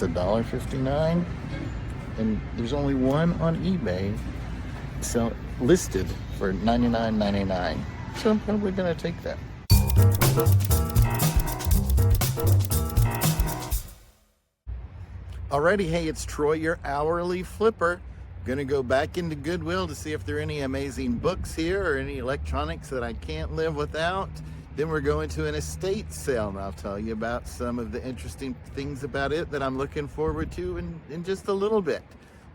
It's $1.59, and there's only one on eBay listed for $99.99. So I'm probably gonna take that. Alrighty, hey, it's Troy, your hourly flipper. Gonna go back into Goodwill to see if there are any amazing books here or any electronics that I can't live without. Then we're going to an estate sale, and I'll tell you about some of the interesting things about it that I'm looking forward to in just a little bit.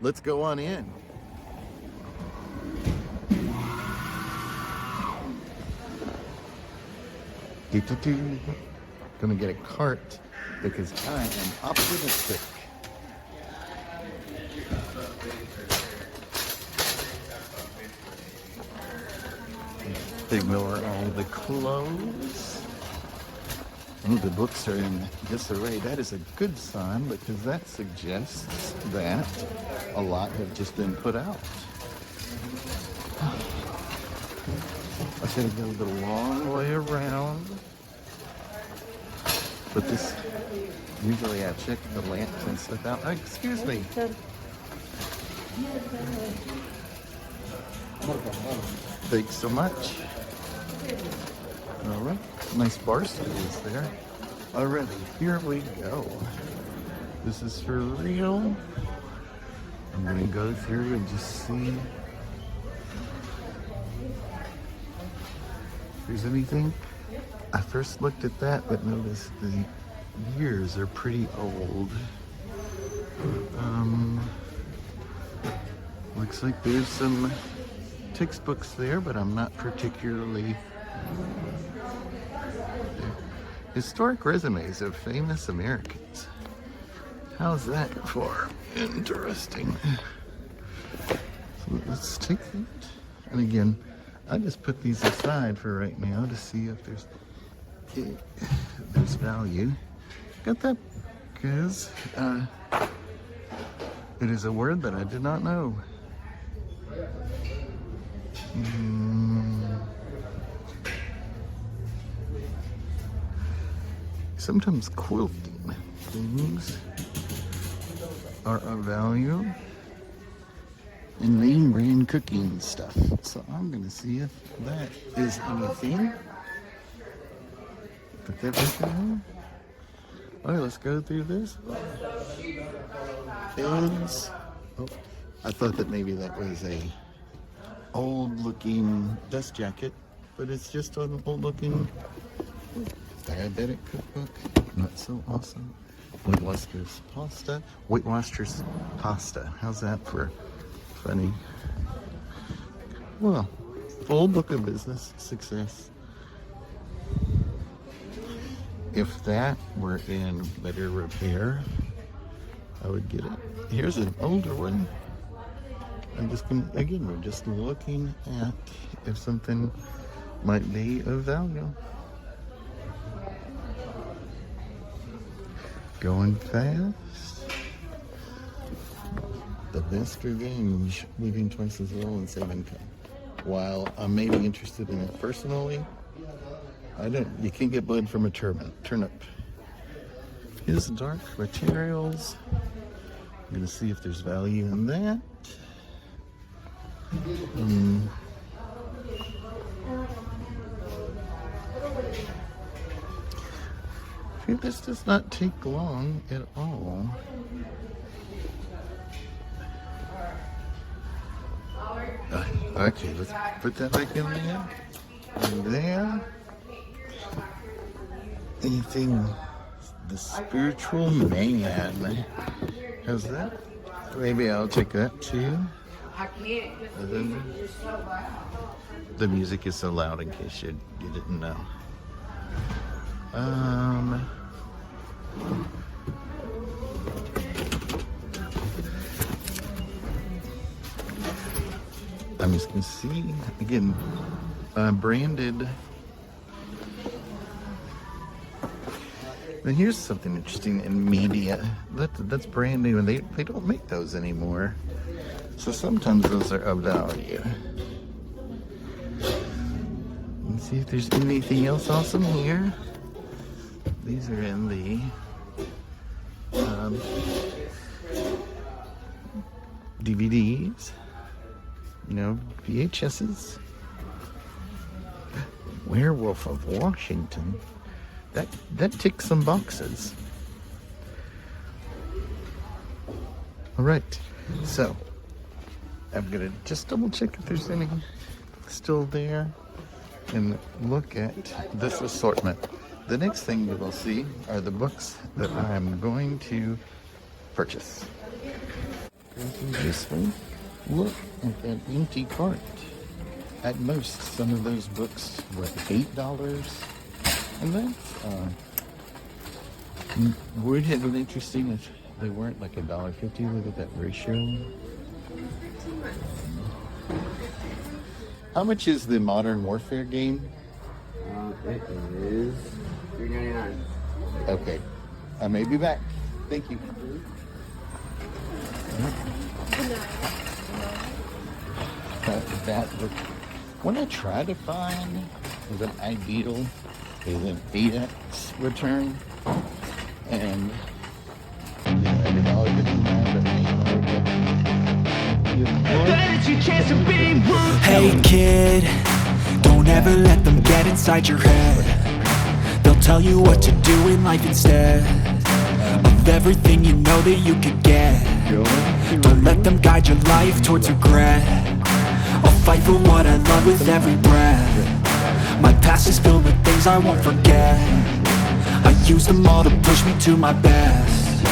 Let's go on in. Gonna get a cart because I am optimistic. Ignore all the clothes. Oh, the books are in disarray. That is a good sign because that suggests that a lot have just been put out. I should have gone the long way around. But this, usually I check the lamps and stuff out. Oh, excuse me. Thanks so much. All right, nice bar stools there. Alrighty, here we go. This is for real. I'm gonna go through and just see if there's anything. I first looked at that, but noticed the years are pretty old. Looks like there's some textbooks there, but I'm not particularly. Historic resumes of famous Americans. How's that for interesting? So let's take that. And again, I just put these aside for right now to see if there's value. Got that because it is a word that I did not know. Sometimes quilting things are of value, and name brand cooking stuff. So I'm gonna see if that is anything. Put that back in. All right, let's go through this. Eggs. Oh, I thought that maybe that was a old-looking dust jacket, but it's just an old-looking diabetic cookbook. Not so awesome. Weight Watchers pasta. Weight Watchers pasta. How's that for funny? Well, full book of business success. If that were in better repair, I would get it. Here's an older one. I'm just gonna, again, we're just looking at if something might be of value. Going fast. The best revenge, living twice as well and save income. While I may be interested in it personally, you can't get blood from a turnip. Here's dark materials. I'm gonna see if there's value in that. This does not take long at all. Okay, let's put that back in there. And there. Anything, the spiritual man. How's that? Maybe I'll take that too. The music is so loud in case you didn't know. I'm just gonna see again, branded. Now here's something interesting in media. That's brand new, and they don't make those anymore. So sometimes those are of value. Let's see if there's anything else awesome here. These are in the DVDs, you know, VHSs. Werewolf of Washington. That ticks some boxes. All right, so I'm gonna just double check if there's any still there and look at this assortment. The next thing you will see are the books that I'm going to purchase. This way, look at that empty cart. At most, some of those books were $8, and that's would have been interesting if they weren't like $1.50. Look at that ratio. How much is the Modern Warfare game? It is $3.99. Okay, I may be back. Thank you. That book. What I try to find is an ideal is an 8X return, and every dollar gets Hey kid, don't ever let them get inside your head. They'll tell you what to do in life instead of everything you know that you could get. Don't let them guide your life towards regret. I'll fight for what I love with every breath. My past is filled with things I won't forget. I use them all to push me to my best.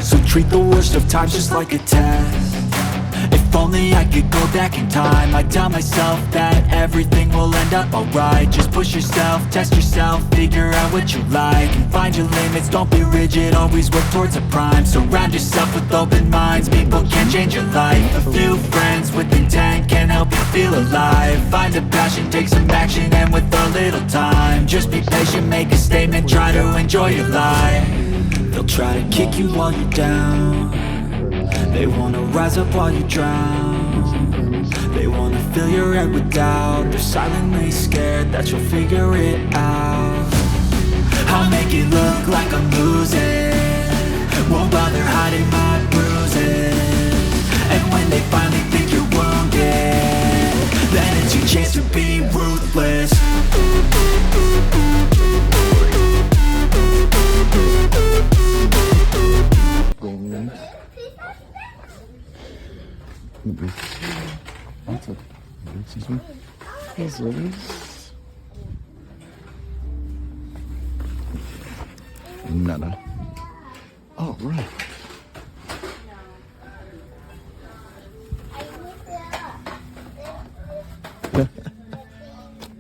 So treat the worst of times just like a test. If only I could go back in time, I'd tell myself that everything will end up alright. Just push yourself, test yourself, figure out what you like, and find your limits, don't be rigid, always work towards a prime. Surround yourself with open minds, people can change your life. A few friends with intent can help you feel alive. Find a passion, take some action, and with a little time, just be patient, make a statement, try to enjoy your life. They'll try to kick you while you're down. They wanna rise up while you drown. They wanna fill your head with doubt. They're silently scared that you'll figure it out. I'll make it look like I'm losing, won't bother hiding my bruises. And when they finally think you're wounded, then it's your chance to be ruthless. Excuse me. These ladies. Nada. Oh, right.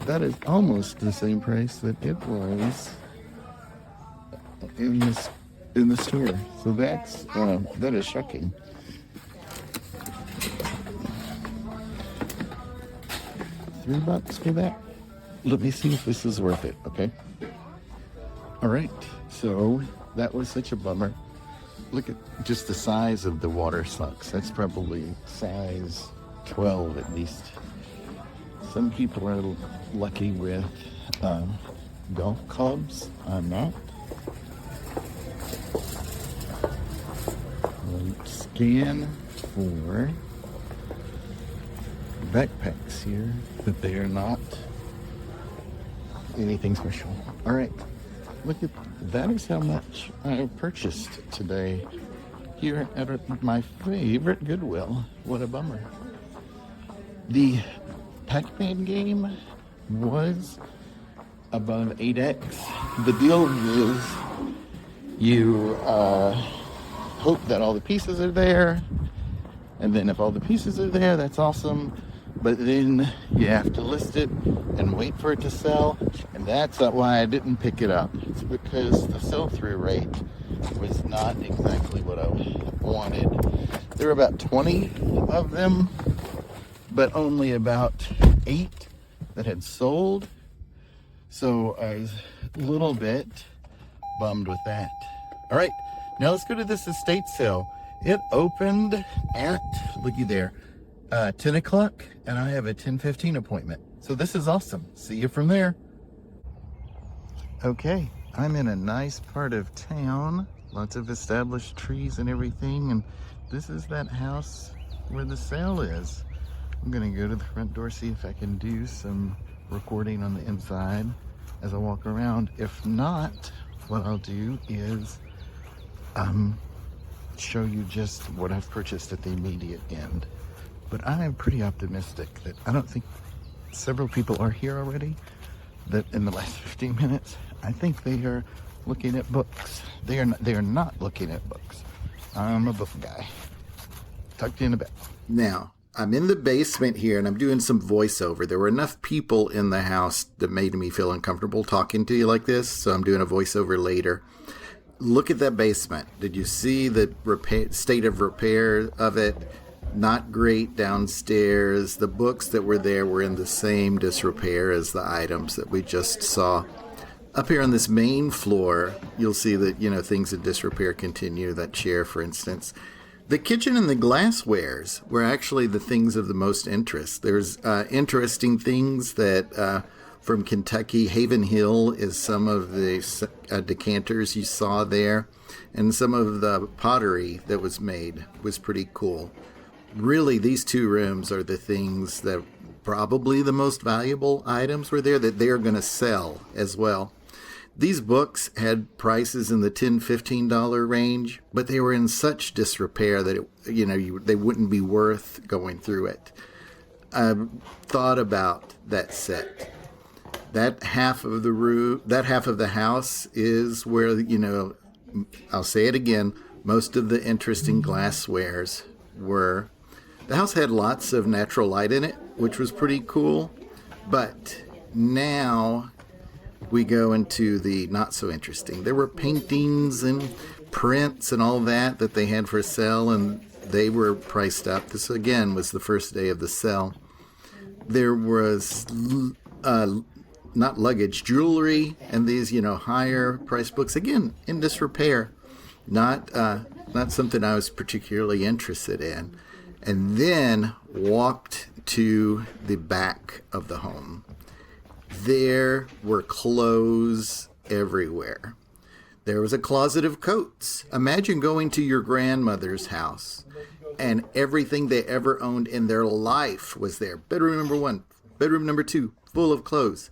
That is almost the same price that it was in the store. So that is shocking. $3 for that. Let me see if this is worth it, okay? All right, so that was such a bummer. Look at just the size of the water socks. That's probably size 12 at least. Some people are lucky with golf clubs. I'm not. Scan for backpacks here, but they are not anything special. All right, look at that is how much I purchased today here at my favorite Goodwill. What a bummer. The Pac-Man game was above 8X. The deal is you hope that all the pieces are there, and then if all the pieces are there, that's awesome. But then you have to list it and wait for it to sell, and that's why I didn't pick it up. It's because the sell-through rate was not exactly what I wanted. There were about 20 of them, but only about 8 that had sold. So I was a little bit bummed with that. All right, now let's go to this estate sale. It opened at, looky there, 10 o'clock, and I have a 10:15 appointment. So this is awesome. See you from there. Okay, I'm in a nice part of town. Lots of established trees and everything, and this is that house where the sale is. I'm gonna go to the front door, see if I can do some recording on the inside as I walk around. If not, what I'll do is show you just what I've purchased at the immediate end. But I am pretty optimistic that I don't think several people are here already, that in the last 15 minutes, I think they are looking at books. They are not looking at books. I'm a book guy. Talk to you in a bit. Now, I'm in the basement here and I'm doing some voiceover. There were enough people in the house that made me feel uncomfortable talking to you like this, so I'm doing a voiceover later. Look at that basement. Did you see the state of repair of it? Not great downstairs. The books that were there were in the same disrepair as the items that we just saw. Up here on this main floor, you'll see that, things in disrepair continue. That chair, for instance. The kitchen and the glasswares were actually the things of the most interest. There's interesting things that from Kentucky. Haven Hill is some of the decanters you saw there. And some of the pottery that was made was pretty cool. Really, these two rooms are the things that probably the most valuable items were there that they're going to sell as well. These books had prices in the $10, $15 range, but they were in such disrepair that they wouldn't be worth going through it. I thought about that set. That half of the house is where, I'll say it again, most of the interesting glasswares were. The house had lots of natural light in it, which was pretty cool, but now we go into the not so interesting. There were paintings and prints and all that they had for sale, and they were priced up. This, again, was the first day of the sale. There was not luggage, jewelry, and these, higher price books, again, in disrepair. Not something I was particularly interested in. And then walked to the back of the home. There were clothes everywhere. There was a closet of coats. Imagine going to your grandmother's house and everything they ever owned in their life was there. Bedroom number 1, bedroom number 2, full of clothes.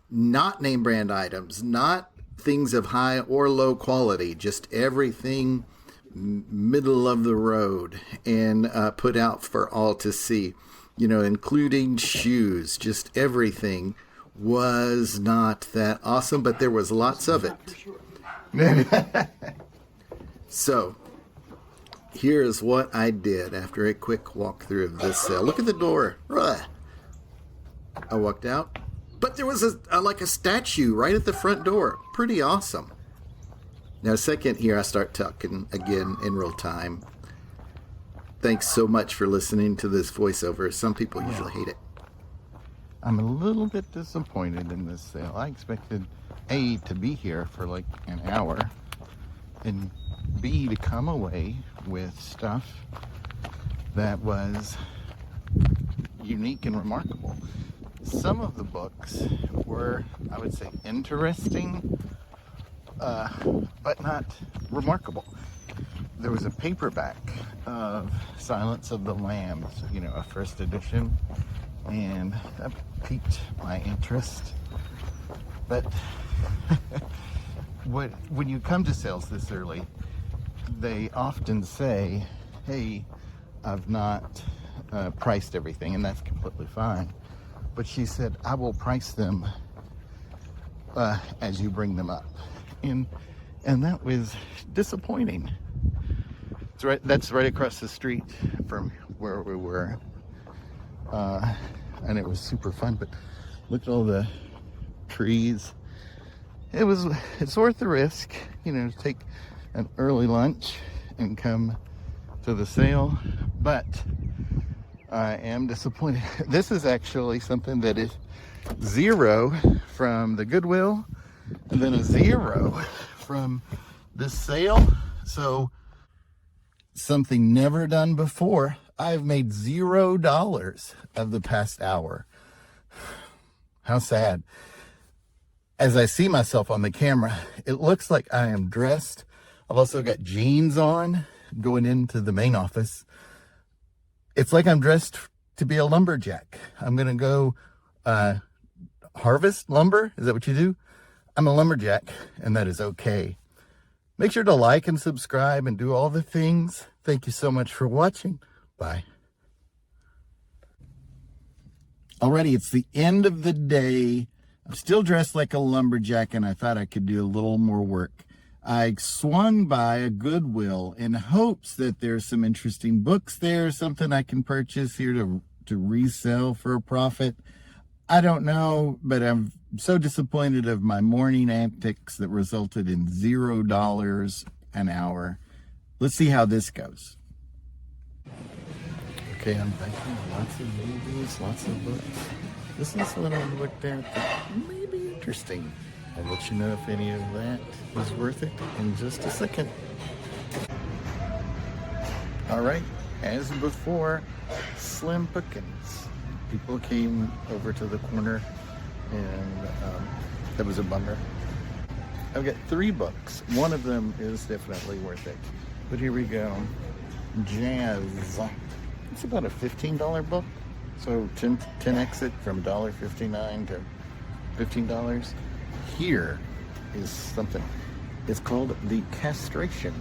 Not name brand items, not things of high or low quality, just everything middle of the road and put out for all to see, including shoes. Just everything was not that awesome, but there was lots of it. So here's what I did after a quick walkthrough of this sale. Look at the door. I walked out, but there was like a statue right at the front door. Pretty awesome. Now, second here, I start talking again in real time. Thanks so much for listening to this voiceover. Some people usually hate it. I'm a little bit disappointed in this sale. I expected A, to be here for like an hour, and B, to come away with stuff that was unique and remarkable. Some of the books were, I would say, interesting, but not remarkable. There was a paperback of Silence of the Lambs, a first edition, and that piqued my interest. But when you come to sales this early, they often say, hey, I've not priced everything, and that's completely fine. But she said, I will price them as you bring them up. And that was disappointing. That's right across the street from where we were. And it was super fun, but look at all the trees. It's worth the risk, to take an early lunch and come to the sale, but I am disappointed. This is actually something that is 0 from the Goodwill and then a 0 from this sale. So something never done before. I've made $0 of the past hour. How sad. As I see myself on the camera, it looks like I am dressed. I've also got jeans on going into the main office. It's like I'm dressed to be a lumberjack. I'm going to go harvest lumber. Is that what you do? I'm a lumberjack, and that is okay. Make sure to like and subscribe and do all the things. Thank you so much for watching. Bye. Alrighty, it's the end of the day. I'm still dressed like a lumberjack, and I thought I could do a little more work. I swung by a Goodwill in hopes that there's some interesting books there, something I can purchase here to resell for a profit. I don't know, but I'm so disappointed of my morning antics that resulted in $0 an hour. Let's see how this goes. Okay, I'm back here. Lots of movies, lots of books. This is what I looked at that may be interesting. I'll let you know if any of that is worth it in just a second. All right, as before, slim pickings. People came over to the corner, and that was a bummer. I've got 3 books. One of them is definitely worth it. But here we go. Jazz. It's about a $15 book. So 10x it from $1.59 to $15. Here is something. It's called The Castration.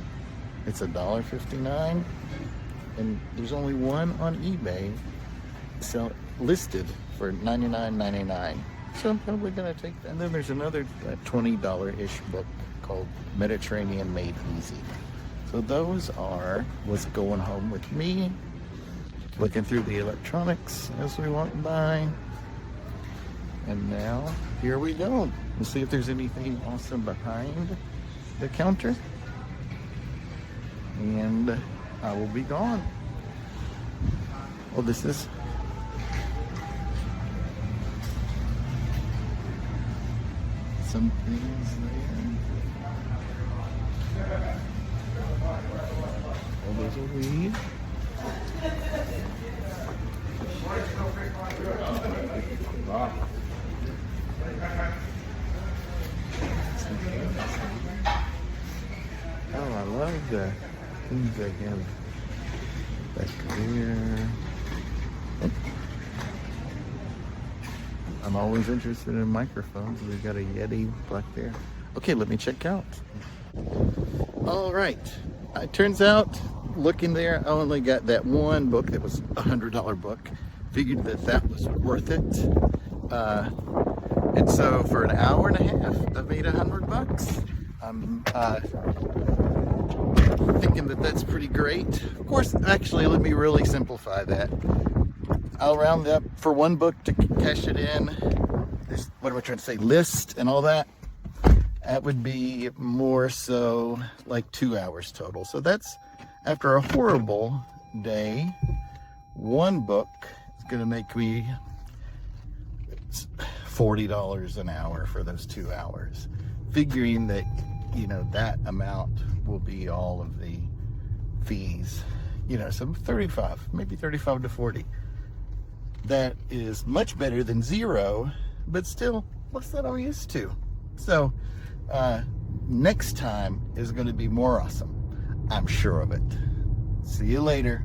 It's $1.59, and there's only one on eBay listed for $99.99. So I'm probably gonna take that. And then there's another $20-ish book called Mediterranean Made Easy. So those are what's going home with me. Looking through the electronics as we walk by. And now, here we go. We'll see if there's anything awesome behind the counter. And I will be gone. Oh, this is... some things there. Oh, there's a weed. Oh, I love the things they have back there. I'm always interested in microphones. We've got a Yeti back there. Okay, let me check out. All right. It turns out, looking there, I only got that one book that was a $100 book. Figured that was worth it. And so for an hour and a half, I made $100. I'm thinking that's pretty great. Of course, actually, let me really simplify that. I'll round up for one book to cash it in. This, what am I trying to say? List and all that. That would be more so like 2 hours total. So that's, after a horrible day, one book is going to make me $40 an hour for those 2 hours. Figuring that, you know, that amount will be all of the fees. You know, so 35, maybe 35 to 40. That is much better than zero, but still less than I'm used to. So next time is going to be more awesome. I'm sure of it. See you later.